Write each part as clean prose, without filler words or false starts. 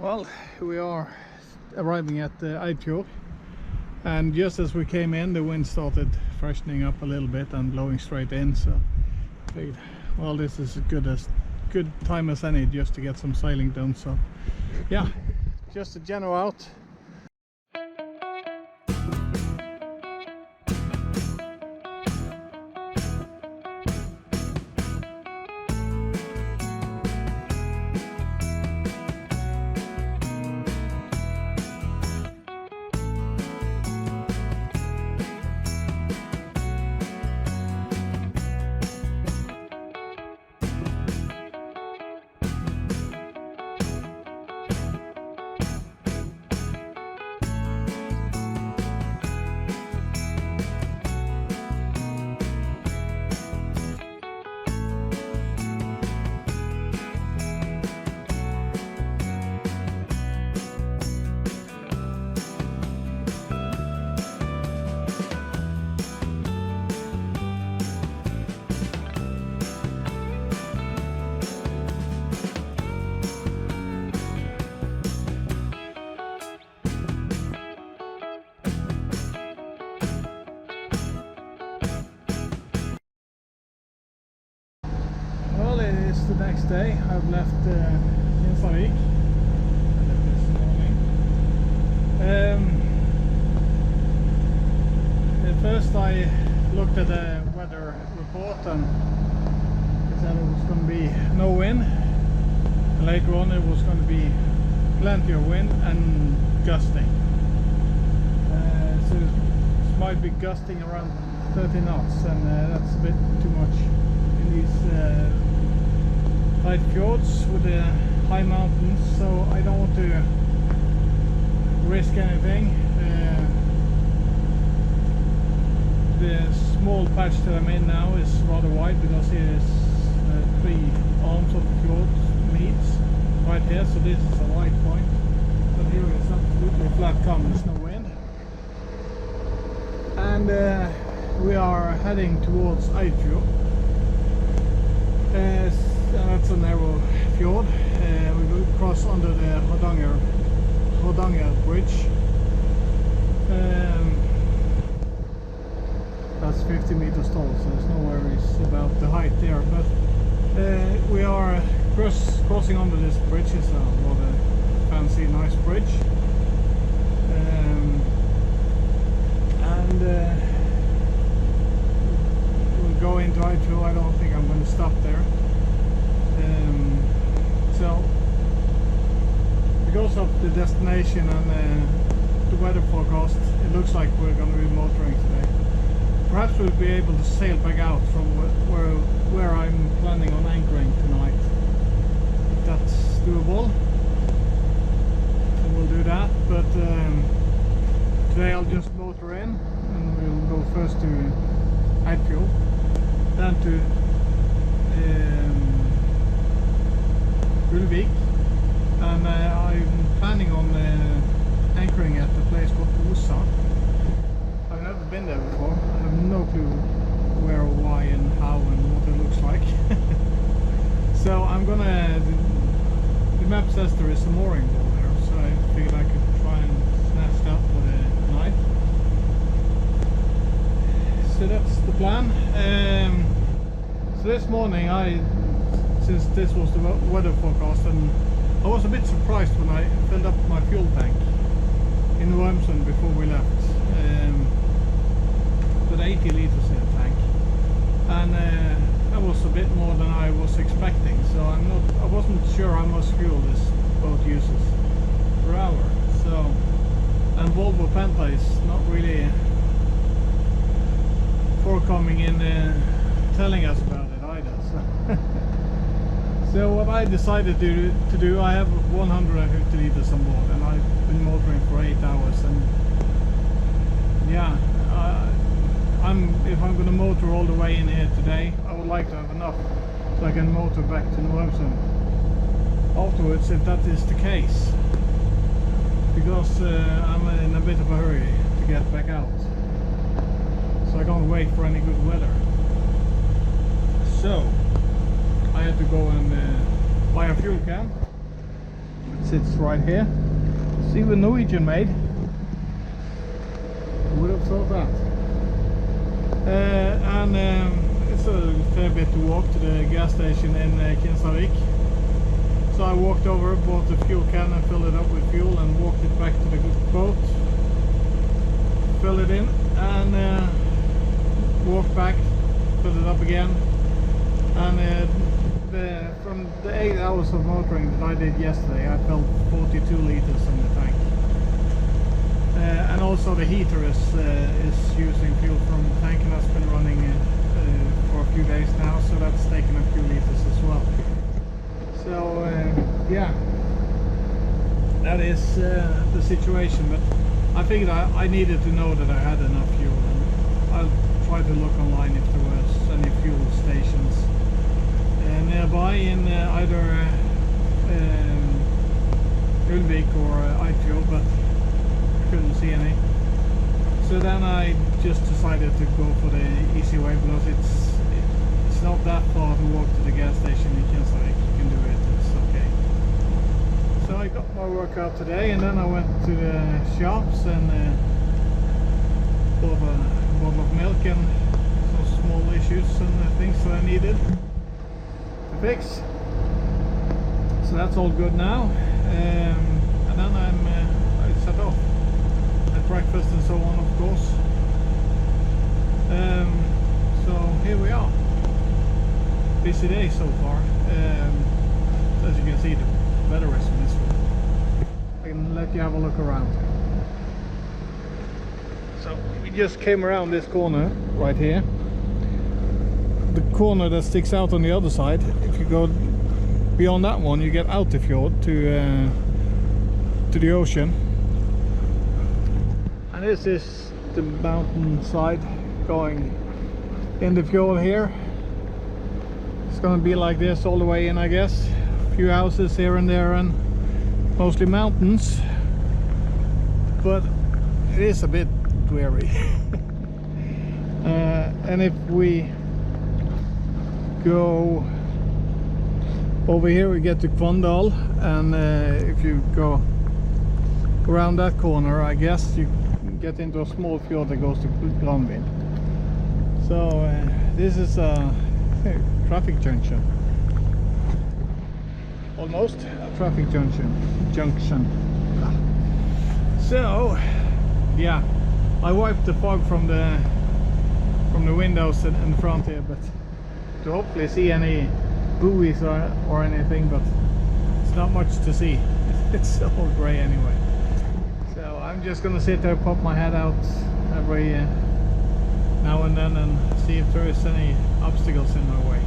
Well, we are arriving at the Hardangerfjord, and just as we came in, the wind started freshening up a little bit and blowing straight in. So I figured, well, this is as good time as any just to get some sailing done. So yeah, just a general out. Well, it is the next day. I've left Bavaria. I left this morning. At first I looked at the weather report and it said it was going to be no wind. And later on it was going to be plenty of wind and gusting. So it might be gusting around 30 knots, and that's a bit too much in these tight fjords with the high mountains, so I don't want to risk anything. The small patch that I'm in now is rather wide because here is three arms of the fjord meets right here, so this is a wide point, but here is absolutely flat calm, there's no wind, and we are heading towards Hardangerfjord. That's a narrow fjord. We will cross under the Hardangerfjord bridge. That's 50 meters tall, so there's no worries about the height there. But we are crossing under this bridge. It's a rather fancy, nice bridge. And we'll go into Hardangerfjord. I don't think I'm going to stop there. So because of the destination and the weather forecast, it looks like we're going to be motoring today. Perhaps we'll be able to sail back out from where I'm planning on anchoring tonight. If that's doable, then we'll do that. But today I'll just motor in, and we'll go first to Hardangerfjord, then to Ulvik, and I'm planning on anchoring at the place called Osa. I've never been there before. I have no clue where, why, and how, and what it looks like. So I'm gonna. The map says there is a mooring boat there, so I figured I could try and snatch that for the night. So that's the plan. So this morning since this was the weather forecast, and I was a bit surprised when I filled up my fuel tank in Wormsund before we left, with 80 liters in the tank, and that was a bit more than I was expecting. So I wasn't sure how much fuel this boat uses per hour. So, and Volvo Penta is not really forthcoming in telling us about it either. So. So what I decided to do, I have 150 liters on board, and I've been motoring for 8 hours, and yeah, if I'm going to motor all the way in here today, I would like to have enough so I can motor back to Norwegian afterwards, if that is the case, because I'm in a bit of a hurry to get back out, so I don't wait for any good weather. So I had to go and buy a fuel can. sits right here. It's even Norwegian made. Who would have thought that? It's a fair bit to walk to the gas station in Kinsarvik. So I walked over, bought the fuel can and filled it up with fuel and walked it back to the boat. Fill it in and walked back, fill it up again, and from the 8 hours of motoring that I did yesterday, I filled 42 liters in the tank. And also the heater is using fuel from the tank, and that's been running for a few days now, so that's taken a few liters as well. So yeah, that is the situation. But I figured I needed to know that I had enough fuel, and I'll try to look online if there was any fuel stations nearby in either Ulvik or Eidfjord, but couldn't see any. So then I just decided to go for the easy way, because it's not that far to walk to the gas station in Kinsarvik. You can do it, it's okay. So I got my workout today, and then I went to the shops and bought a bottle of milk and some small issues and things that I needed to fix. So that's all good now, and then I set off, had breakfast and so on, of course. So here we are. Busy day so far. As you can see, the weather is miserable. I can let you have a look around. So we just came around this corner right here. The corner that sticks out on the other side, if you go beyond that one, you get out the fjord to the ocean. And this is the mountain side going in the fjord here. It's gonna be like this all the way in, I guess. A few houses here and there and mostly mountains, but it is a bit dreary. And if we go over here, we get to Kvandal, and if you go around that corner, I guess you get into a small fjord that goes to Granvin. So this is a traffic junction, almost a traffic junction. So yeah, I wiped the fog from the windows in the front here, but to hopefully see any buoys or anything, but it's not much to see. It's all grey anyway. So I'm just gonna sit there, pop my head out every now and then and see if there is any obstacles in my way.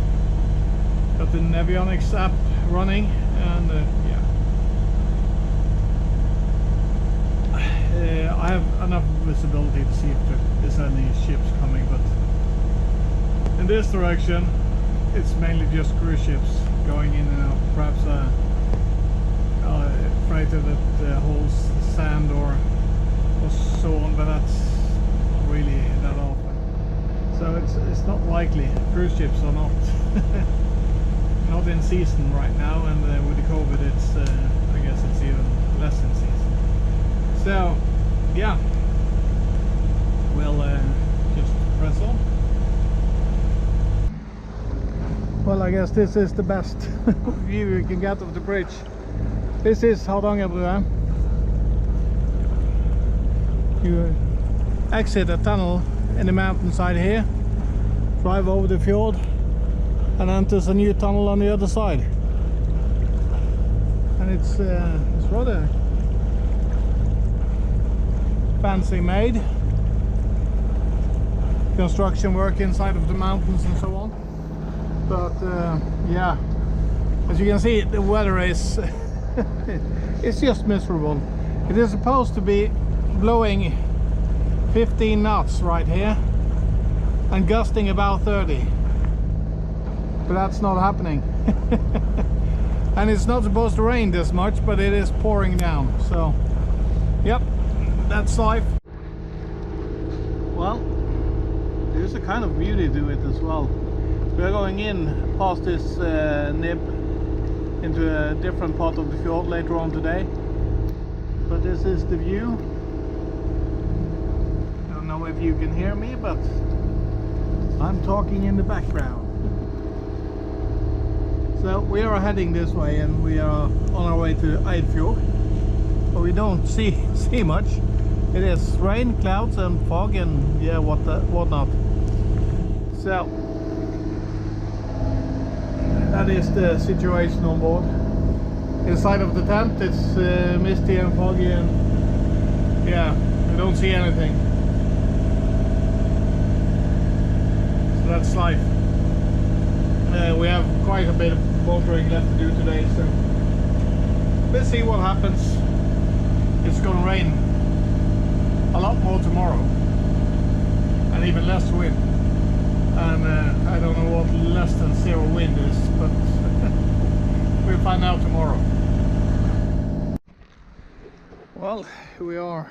Got the Navionics app running, and yeah, I have enough visibility to see if there's any ships coming, but in this direction it's mainly just cruise ships going in and out. Perhaps a freighter that hauls sand or so on, but that's not really that often. So it's not likely. Cruise ships are not not in season right now, and with the COVID, it's I guess it's even less in season. So yeah, we'll just press on. Well, I guess this is the best view you can get of the bridge. This is Hardangerfjord. You exit a tunnel in the mountainside here, drive over the fjord, and enters a new tunnel on the other side. And it's rather fancy made. Construction work inside of the mountains and so on. But yeah, as you can see, the weather is it's just miserable. It is supposed to be blowing 15 knots right here and gusting about 30, but that's not happening. And it's not supposed to rain this much, but it is pouring down. So yep, that's life. Well, there's a kind of beauty to it as well. We are going in past this nib into a different part of the fjord later on today. But this is the view. I don't know if you can hear me, but I'm talking in the background. So we are heading this way, and we are on our way to Hardangerfjord. But we don't see much. It is rain, clouds and fog and yeah, whatnot. So that is the situation on board. Inside of the tent it's misty and foggy, and yeah, we don't see anything. So that's life. We have quite a bit of motoring left to do today, so we'll see what happens. It's gonna rain a lot more tomorrow, and even less wind. And I don't know what less than zero wind is, but we'll find out tomorrow. Well, we are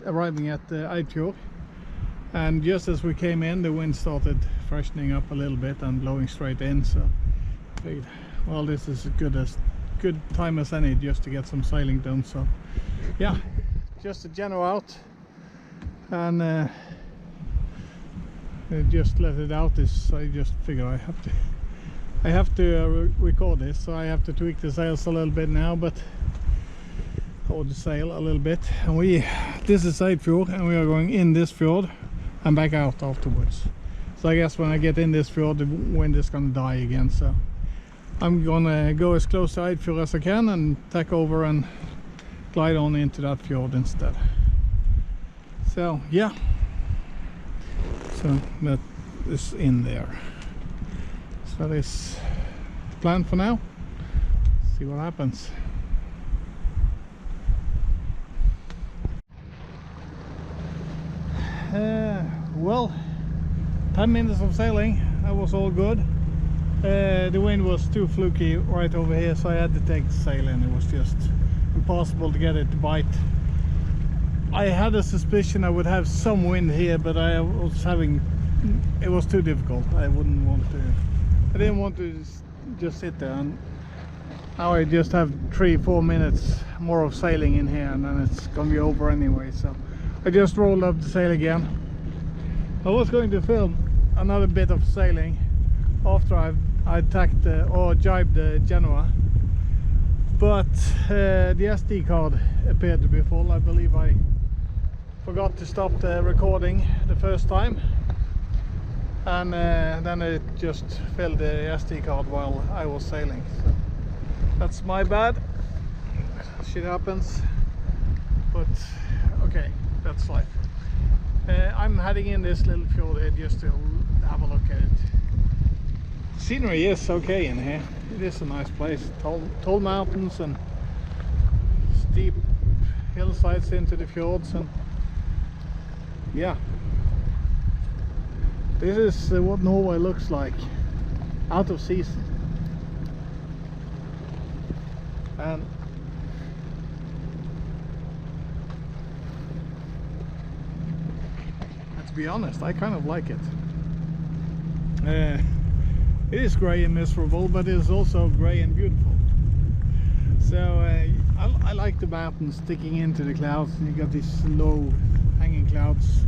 arriving at the Hardangerfjord, and just as we came in, the wind started freshening up a little bit and blowing straight in. So I figured, well, this is as good time as any just to get some sailing done. So yeah, just a general out, and just let it out. This I just figure I have to record this, so I have to tweak the sails a little bit now, but or the sail a little bit. And this is Hardangerfjord, and we are going in this fjord and back out afterwards. So I guess when I get in this fjord, the wind is gonna die again. So I'm gonna go as close to Hardangerfjord as I can and tack over and glide on into that fjord instead. So yeah, so that is in there. So that is the plan for now. See what happens. Well, 10 minutes of sailing, that was all good. The wind was too fluky right over here, so I had to take the sail in. It was just impossible to get it to bite. I had a suspicion I would have some wind here, but it was too difficult. I didn't want to just sit there, and now I just have 3-4 minutes more of sailing in here, and then it's gonna be over anyway. So I just rolled up the sail again. I was going to film another bit of sailing after I tacked or jibed the Genoa, but the SD card appeared to be full. I believe I forgot to stop the recording the first time, and then it just filled the SD card while I was sailing. So that's my bad. Shit happens, but okay, that's life. I'm heading in this little fjord here just to have a look at it. Scenery is okay in here. It is a nice place. Tall mountains and steep hillsides into the fjords, and yeah, this is what Norway looks like out of season. And to be honest, I kind of like it. It is grey and miserable, but it is also grey and beautiful. So I like the mountains sticking into the clouds, and you got these low hanging clouds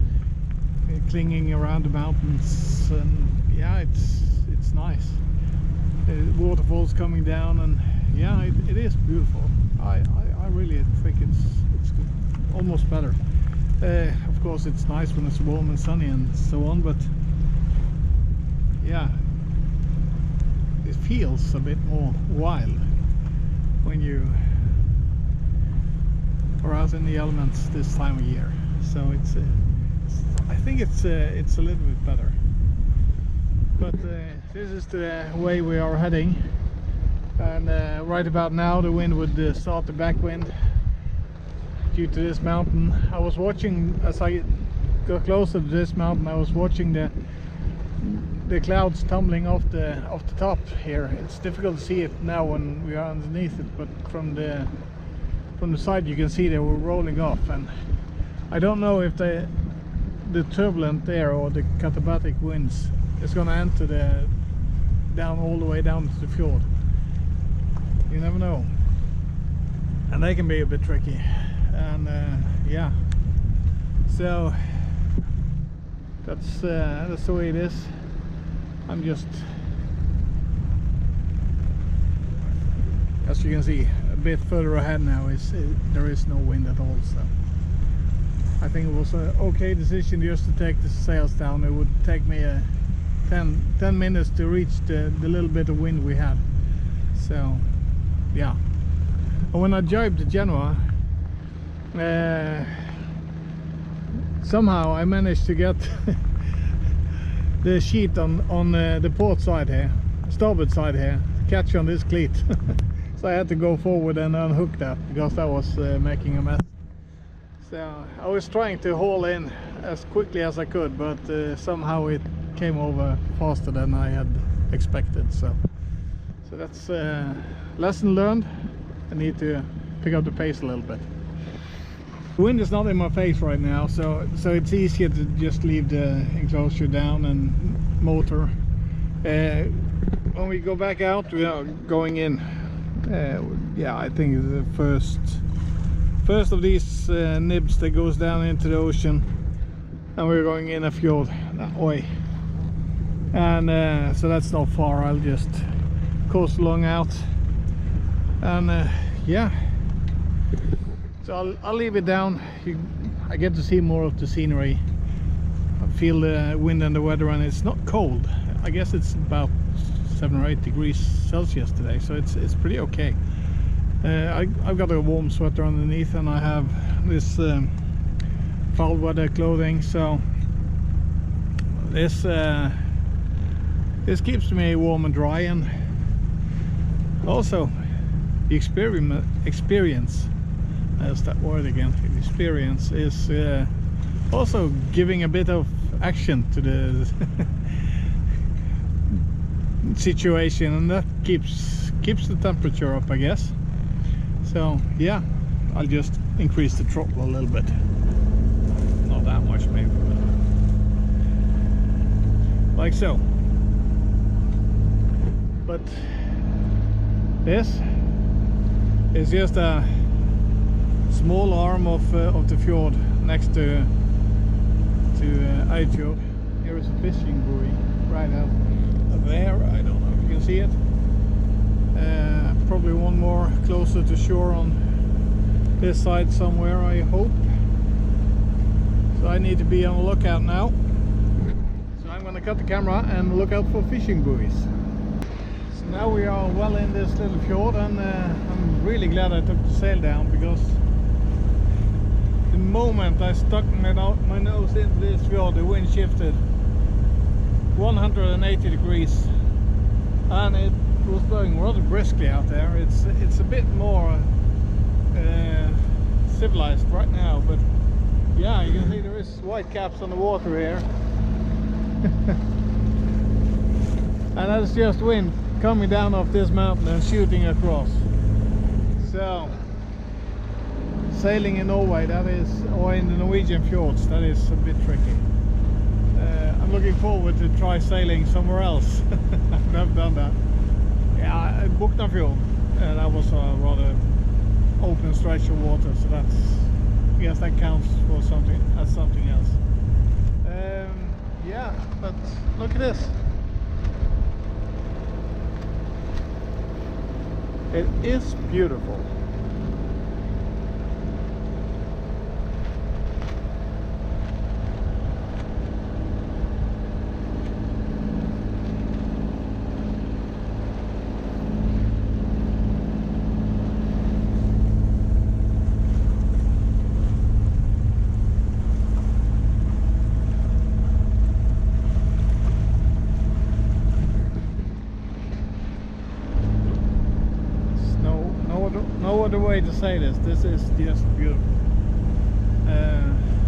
clinging around the mountains, and yeah, it's nice. Waterfalls coming down, and yeah, it is beautiful. I really think it's almost better. Of course, it's nice when it's warm and sunny and so on, but yeah, it feels a bit more wild when you are out in the elements this time of year. So I think it's a little bit better. But this is the way we are heading, and right about now the wind would start the backwind due to this mountain. I was watching, as I got closer to this mountain, I was watching the clouds tumbling off the top here. It's difficult to see it now when we are underneath it, but from the side you can see they were rolling off, and I don't know if the turbulent air or the katabatic winds is going to enter all the way down to the fjord. You never know, and they can be a bit tricky. And yeah, so that's the way it is. I'm just, as you can see, a bit further ahead now. There is no wind at all, so I think it was an okay decision just to take the sails down. It would take me 10 minutes to reach the little bit of wind we had. So yeah, and when I jibed the Genoa, somehow I managed to get the sheet on the port side here, starboard side here, catch on this cleat. So I had to go forward and unhook that because that was making a mess. So I was trying to haul in as quickly as I could, but somehow it came over faster than I had expected. So that's lesson learned. I need to pick up the pace a little bit. The wind is not in my face right now, so it's easier to just leave the enclosure down and motor. When we go back out, we are going in. Yeah, I think the first of these nibs that goes down into the ocean, and we're going in a fjord that way. And so that's not far. I'll just coast along out, and yeah. So I'll leave it down. I get to see more of the scenery. I feel the wind and the weather, and it's not cold. I guess it's about 7 or 8 degrees Celsius today, so it's pretty okay. I've got a warm sweater underneath, and I have this foul weather clothing, so this keeps me warm and dry. And also the experience, there's that word again, experience is also giving a bit of action to the situation, and that keeps the temperature up, I guess. So yeah, I'll just increase the throttle a little bit, not that much maybe, like so. But this is just a small arm of the fjord next to Hardangerfjord. Here is a fishing buoy right out there. I don't know if you can see it. Probably one more closer to shore on this side somewhere, I hope. So I need to be on the lookout now. So I'm going to cut the camera and look out for fishing buoys. So now we are well in this little fjord, and I'm really glad I took the sail down, because the moment I stuck my nose into this fjord, the wind shifted 180 degrees, and it was blowing rather briskly out there. It's a bit more civilized right now, but yeah, you can see there is white caps on the water here. And that's just wind coming down off this mountain and shooting across. So sailing in Norway, that is, or in the Norwegian fjords, that is a bit tricky. I'm looking forward to try sailing somewhere else. I've never done that. Yeah, Hardangerfjord, that was a rather open stretch of water, so that's, I guess that counts for something as something else. Yeah, but look at this. It is beautiful. No other way to say this. This is just beautiful.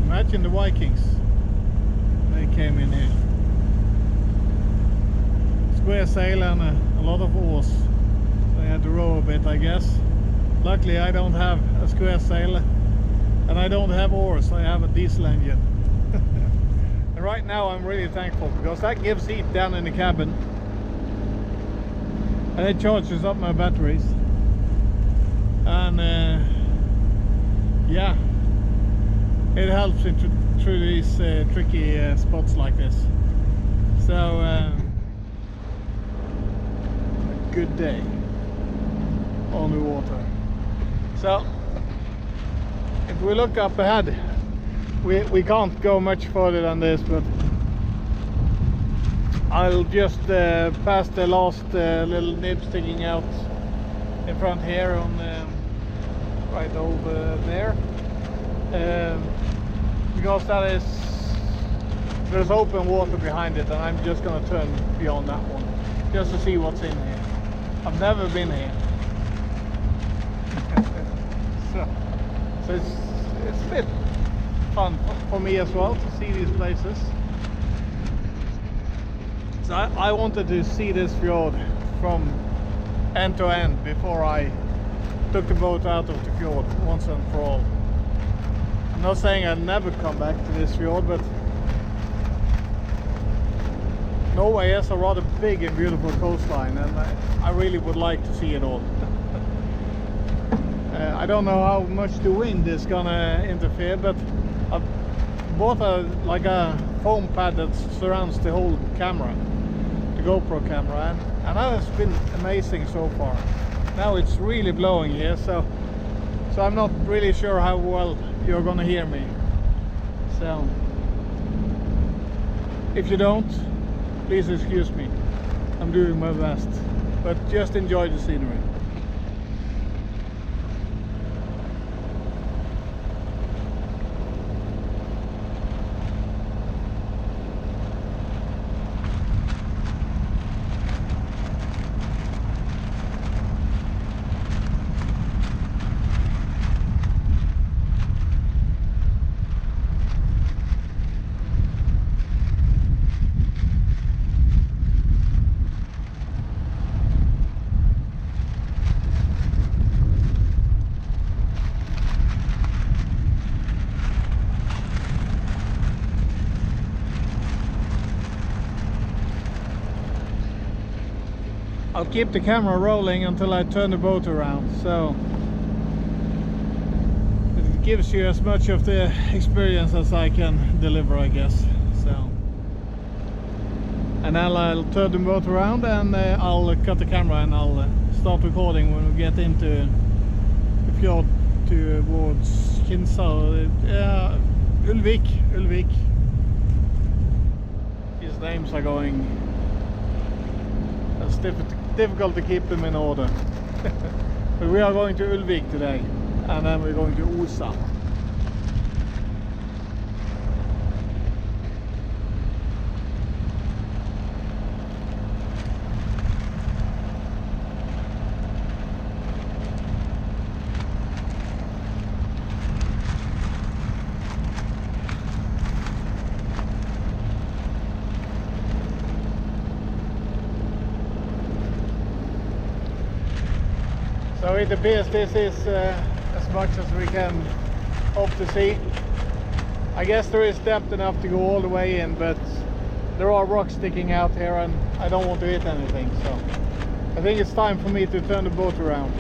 Imagine the Vikings. They came in here. Square sail and a lot of oars. So I had to row a bit, I guess. Luckily I don't have a square sail, and I don't have oars. I have a diesel engine. And right now I'm really thankful, because that gives heat down in the cabin, and it charges up my batteries. and yeah, it helps through these tricky spots like this. So a good day on the water. So if we look up ahead, we can't go much further than this, but I'll just pass the last little nib sticking out in front here on right over there, because there's open water behind it, and I'm just gonna turn beyond that one just to see what's in here. I've never been here. so it's a bit fun for me as well to see these places. So I wanted to see this fjord from end to end before I took the boat out of the fjord once and for all. I'm not saying I'll never come back to this fjord, but Norway has a rather big and beautiful coastline, and I really would like to see it all. I don't know how much the wind is gonna interfere, but I've bought like a foam pad that surrounds the whole camera, the GoPro camera, and that has been amazing so far. Now it's really blowing here, so I'm not really sure how well you're gonna hear me. So if you don't, please excuse me. I'm doing my best, but just enjoy the scenery. I'll keep the camera rolling until I turn the boat around, so it gives you as much of the experience as I can deliver, I guess. So, and then I'll turn the boat around, and I'll cut the camera, and I'll start recording when we get into the fjord towards Kinsar, Ulvik. These names are going. It's difficult to keep them in order. But we are going to Ulvik today, and then we're going to Osa. So it appears this is as much as we can hope to see. I guess there is depth enough to go all the way in, but there are rocks sticking out here, and I don't want to hit anything, so I think it's time for me to turn the boat around.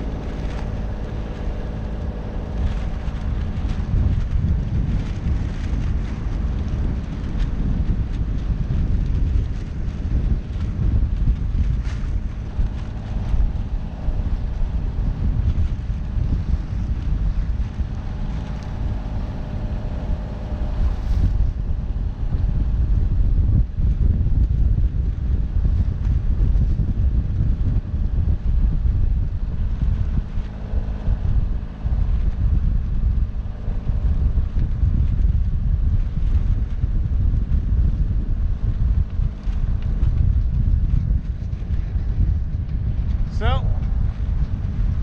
So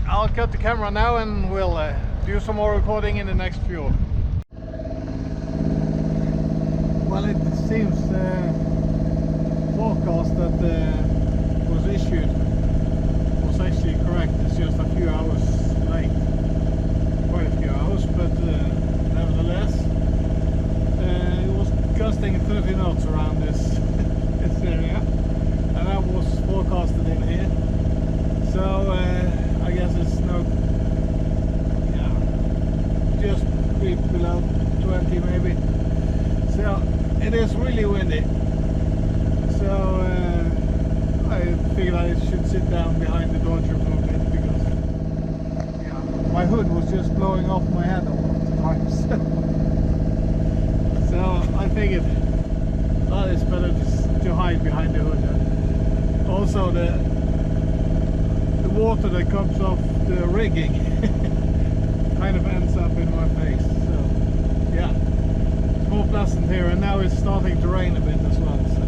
I'll cut the camera now, and we'll do some more recording in the next fjord. Well, it seems forecast that was issued was actually correct. It's just a few hours late, quite a few hours, but nevertheless it was gusting 30 knots around this area, and that was forecasted in here. So I guess it's no just be below 20 maybe. So it is really windy. So I figured I should sit down behind the Dodger for a bit because my hood was just blowing off my head all the time. So I figured it's better to hide behind the hood. Also the water that comes off the rigging kind of ends up in my face. So yeah, it's more pleasant here, and now it's starting to rain a bit as well. So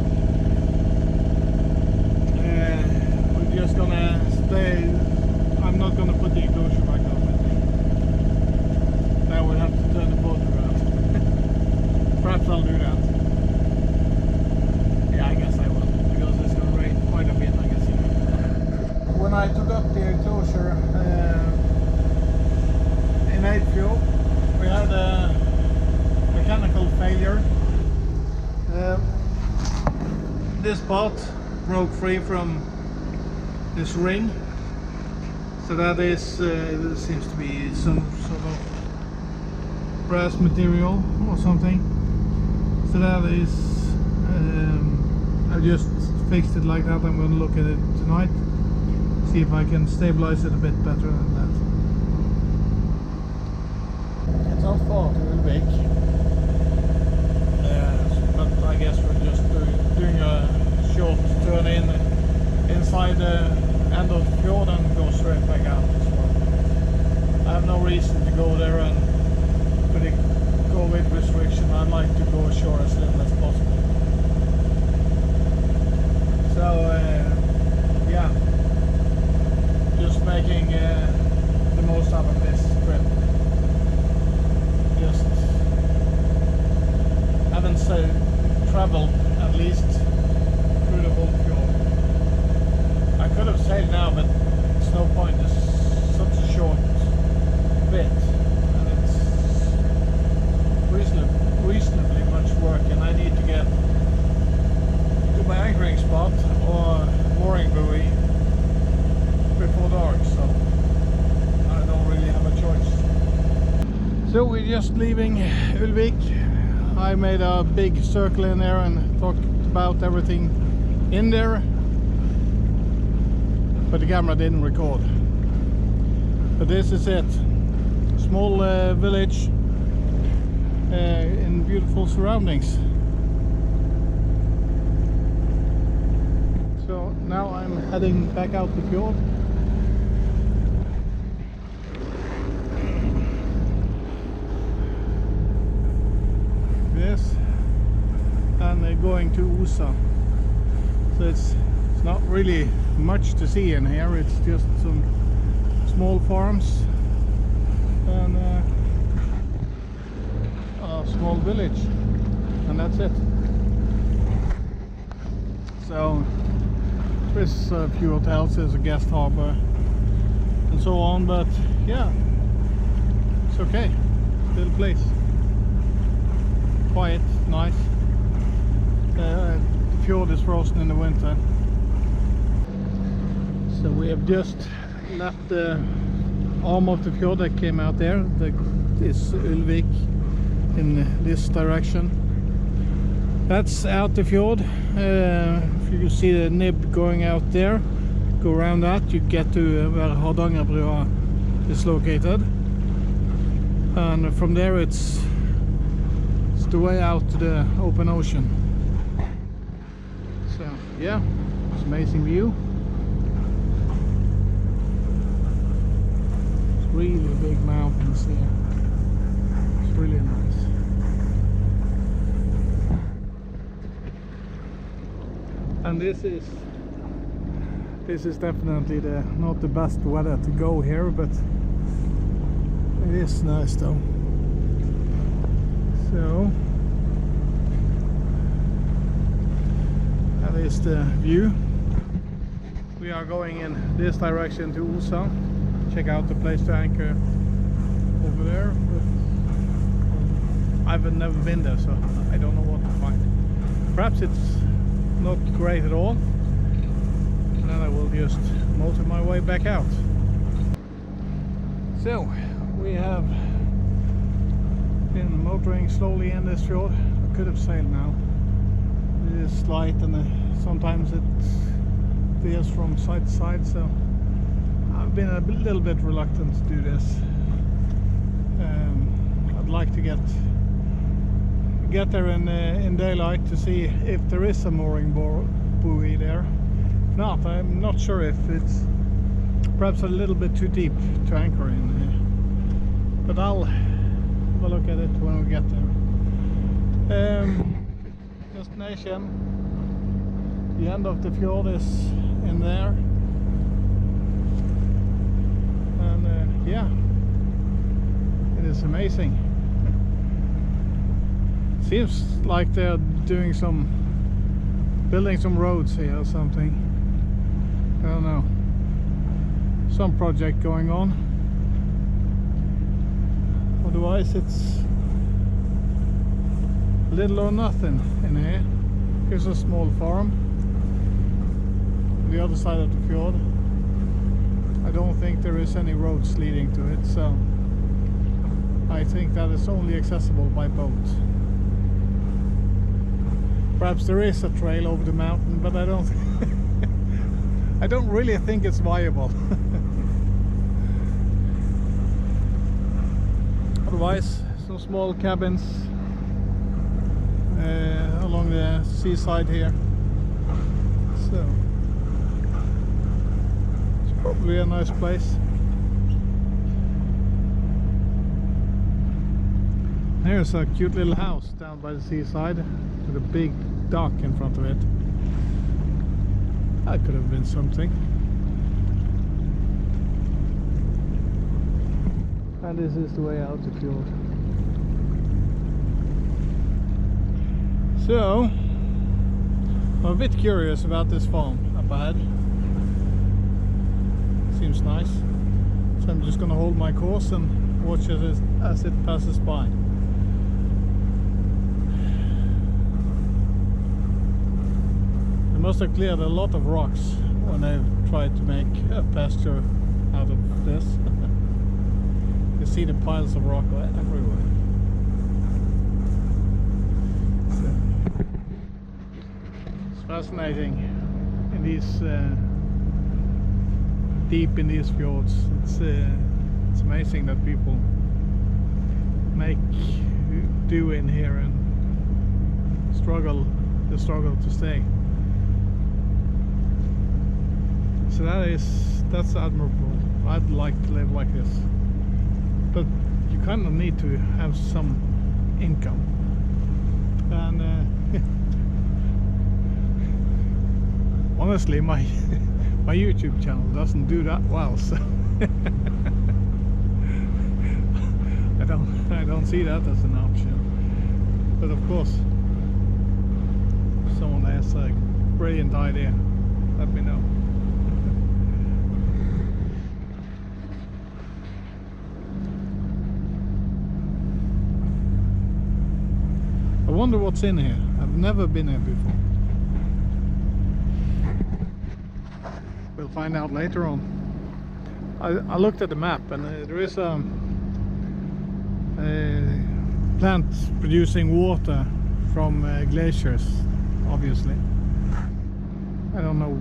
we're just gonna stay. I'm not gonna put the enclosure back up. I think now we'll have to turn the boat around. Perhaps I'll do that. Yeah, I guess I will, because it's gonna rain quite a bit, I guess. When I took up the enclosure in Hardangerfjord, we had a mechanical failure. This part broke free from this ring, so that is there seems to be some sort of brass material or something. So that is I just fixed it like that. I'm going to look at it tonight, see if I can stabilize it a bit better than that. It's not far to Ulvik, but I guess we're just doing a short turn inside the end of the fjord and go straight back out as well. I have no reason to go there, and with the COVID restriction I'd like to go ashore as soon as possible. So yeah, just making the most out of this trip. Just haven't traveled at least through the whole fjord. I could have sailed now, but it's no point. It's such a short bit, and it's reasonably much work, and I need to get to my anchoring spot or mooring buoy before dark, so I don't really have a choice. So we're just leaving Ulvik. I made a big circle in there and talked about everything in there, but the camera didn't record. But this is it. Small village in beautiful surroundings. So now I'm heading back out the fjord. This, and going to Usa. So it's not really much to see in here. It's just some small farms and a small village, and that's it. So there's a few hotels, there's a guest harbor and so on, but yeah, it's okay. Little place, quiet, nice. The fjord is frozen in the winter. So we have just left the arm of the fjord that came out there. This Ulvik in this direction. That's out the fjord. If you see the nib going out there, go around that, you get to where Hardangerfjord is located, and from there it's the way out to the open ocean. So yeah, it's an amazing view. It's really big mountains here. It's really nice. And this is definitely not the best weather to go here, but it is nice though. So that is the view. We are going in this direction to Usa. Check out the place to anchor over there. But I've never been there, so I don't know what to find. Perhaps it's not great at all, and then I will just motor my way back out. So we have motoring slowly in this fjord. I could have sailed now. It is light and sometimes it veers from side to side, so I've been a little bit reluctant to do this. I'd like to get there in daylight to see if there is a mooring buoy there. If not, I'm not sure if it's perhaps a little bit too deep to anchor in, but I'll have a look at it when we get there. Destination, the end of the fjord is in there, and yeah, it is amazing. Seems like they're building some roads here or something. I don't know, some project going on. Otherwise it's little or nothing in here. Here's a small farm on the other side of the fjord. I don't think there is any roads leading to it, so I think that is only accessible by boat. Perhaps there is a trail over the mountain, but I don't I don't really think it's viable. Otherwise, some small cabins along the seaside here. So it's probably a nice place. Here's a cute little house down by the seaside with a big dock in front of it. That could have been something. And this is the way out the fjord. So I'm a bit curious about this farm up ahead. Seems nice. So I'm just gonna hold my course and watch it as it passes by. They must have cleared a lot of rocks when they've tried to make a pasture out of this. You see the piles of rock everywhere. So, it's fascinating in these deep in these fjords. It's amazing that people do in here and struggle to stay. So that's admirable. I'd like to live like this, but you kind of need to have some income, and honestly my YouTube channel doesn't do that well, so I don't see that as an option. But of course, if someone has a brilliant idea, let me know. I wonder what's in here. I've never been here before. We'll find out later on. I looked at the map, and there is a plant producing water from glaciers, obviously. I don't know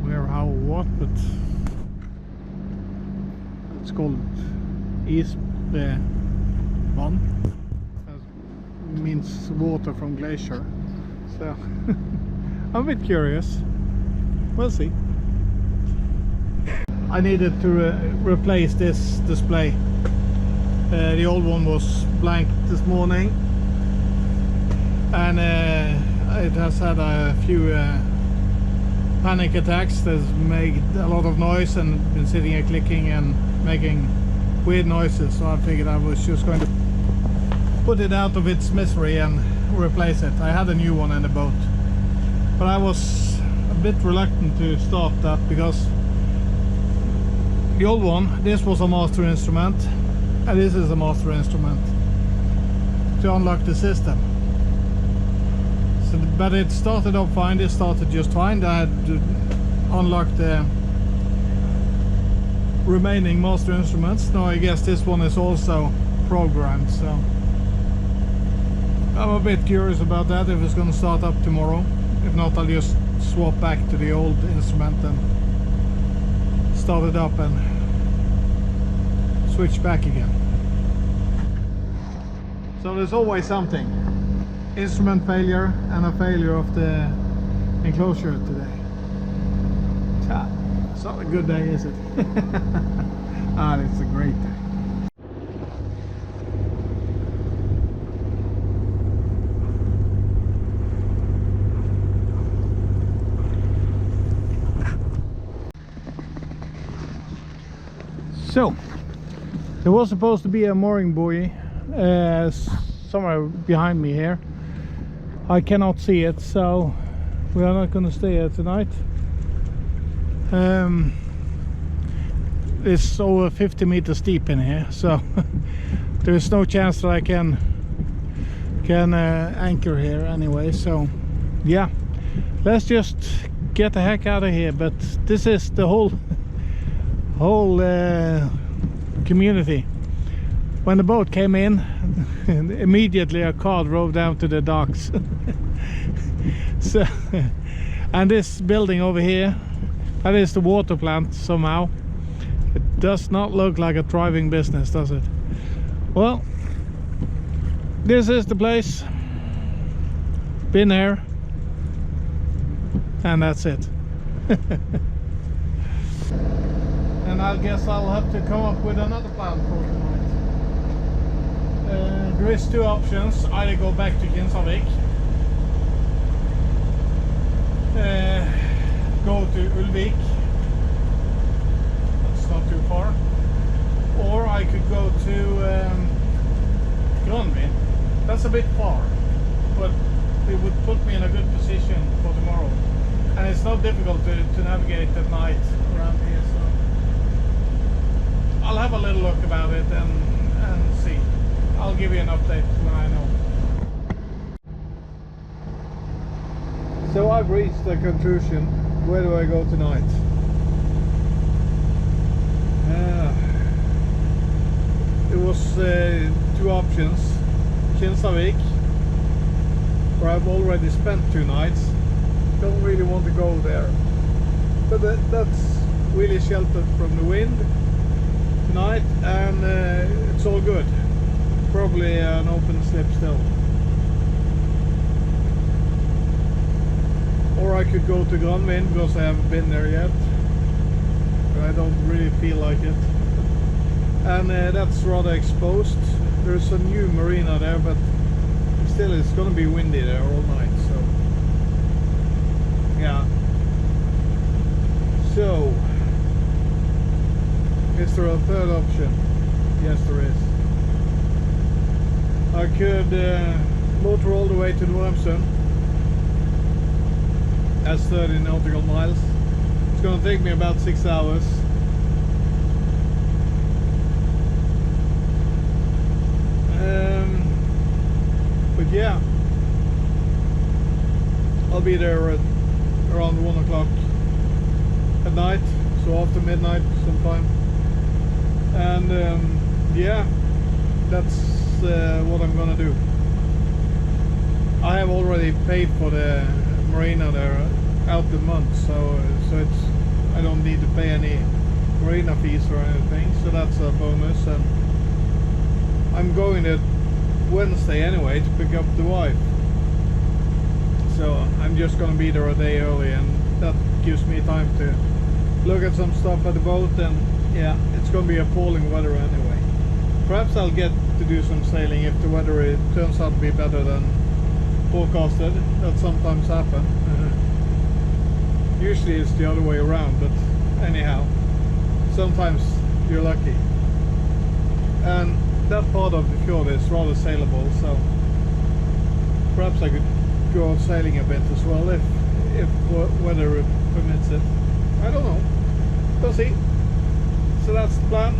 where, how, what, but it's called Isbrevann. Means water from glacier, so I'm a bit curious. We'll see. I needed to replace this display. The old one was blank this morning, and it has had a few panic attacks that's made a lot of noise and been sitting here clicking and making weird noises, so I figured I was just going to put it out of its misery and replace it. I had a new one in the boat, but I was a bit reluctant to start that because the old one, this was a master instrument, and this is a master instrument to unlock the system. So, but it started up fine. This started just fine. I had to unlock the remaining master instruments. Now I guess this one is also programmed, so I'm a bit curious about that, if it's going to start up tomorrow. If not, I'll just swap back to the old instrument and start it up and switch back again. So there's always something. Instrument failure and a failure of the enclosure today. It's not a good day, is it? Ah, it's a great day. So, there was supposed to be a mooring buoy somewhere behind me here. I cannot see it, so we are not going to stay here tonight. It's over 50 meters deep in here, so there is no chance that I can anchor here anyway. So yeah, let's just get the heck out of here. But this is the whole community. When the boat came in, immediately a car drove down to the docks. So, and this building over here, that is the water plant somehow. It does not look like a thriving business, does it? Well, this is the place. Been here, and that's it. And I guess I'll have to come up with another plan for tonight. There is two options: either go back to Kinsarvik, go to Ulvik, that's not too far, or I could go to Granvin. That's a bit far, but it would put me in a good position for tomorrow, and it's not difficult to navigate at night around here. So I'll have a little look about it and see. I'll give you an update when I know. So I've reached the conclusion. Where do I go tonight? It was two options. Kinsarvik, where I've already spent 2 nights. Don't really want to go there, but that's really sheltered from the wind tonight, and it's all good. Probably an open slip still. Or I could go to Granvin, because I haven't been there yet, but I don't really feel like it. And that's rather exposed. There's a new marina there, but still it's gonna be windy there all night, so yeah. So, is there a third option? Yes, there is. I could motor all the way to Norheimsund. That's 30 nautical miles. It's gonna take me about 6 hours. But yeah, I'll be there at around 1 o'clock at night, so after midnight sometime. And yeah, that's what I'm gonna do. I have already paid for the marina there out the month, so it's, I don't need to pay any marina fees or anything, so that's a bonus. And I'm going there Wednesday anyway to pick up the wife, so I'm just gonna be there a day early, and that gives me time to look at some stuff at the boat. And yeah, it's gonna be appalling weather anyway. Perhaps I'll get to do some sailing if the weather turns out to be better than forecasted. That sometimes happens. Usually it's the other way around, but anyhow, sometimes you're lucky. And that part of the fjord is rather sailable, so perhaps I could go out sailing a bit as well if weather permits it. I don't know. We'll see. So that's the plan.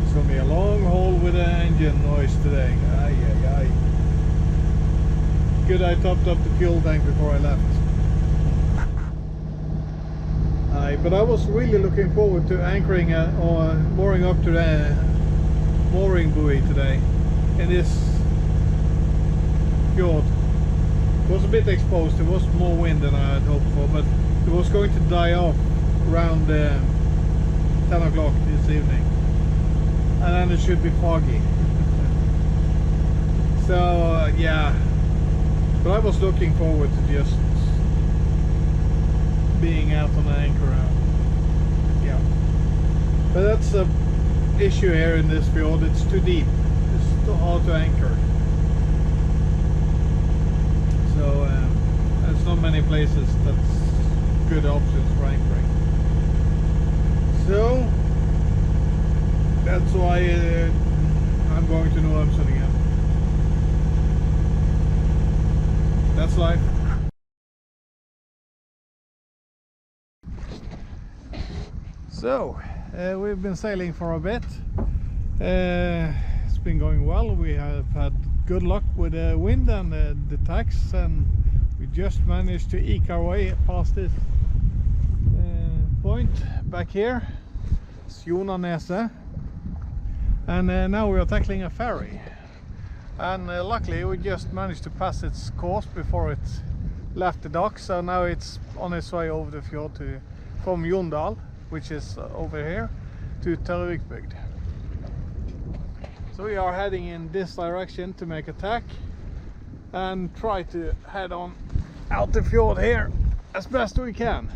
It's gonna be a long haul with an engine noise today. Aye, aye, aye. Good, I topped up the fuel tank before I left. Aye, but I was really looking forward to anchoring or mooring up to the mooring buoy today in this fjord. It was a bit exposed, there was more wind than I had hoped for, but it was going to die off around 10 o'clock this evening. And then it should be foggy. So yeah, but I was looking forward to just being out on the anchor out. Yeah, but that's a issue here in this fjord. It's too deep, it's too hard to anchor. So there's not many places that's good options for anchoring. So that's why I'm going to Norheimsund again. That's life. So we've been sailing for a bit. It's been going well. We have had good luck with the wind and the tacks, and we just managed to eke our way past this point back here. It's Jonaneset. And now we are tackling a ferry. And luckily we just managed to pass its course before it left the dock, so now it's on its way over the fjord from Jondal, which is over here, to Tørvikbygd. So we are heading in this direction to make a tack and try to head on out the fjord here as best we can.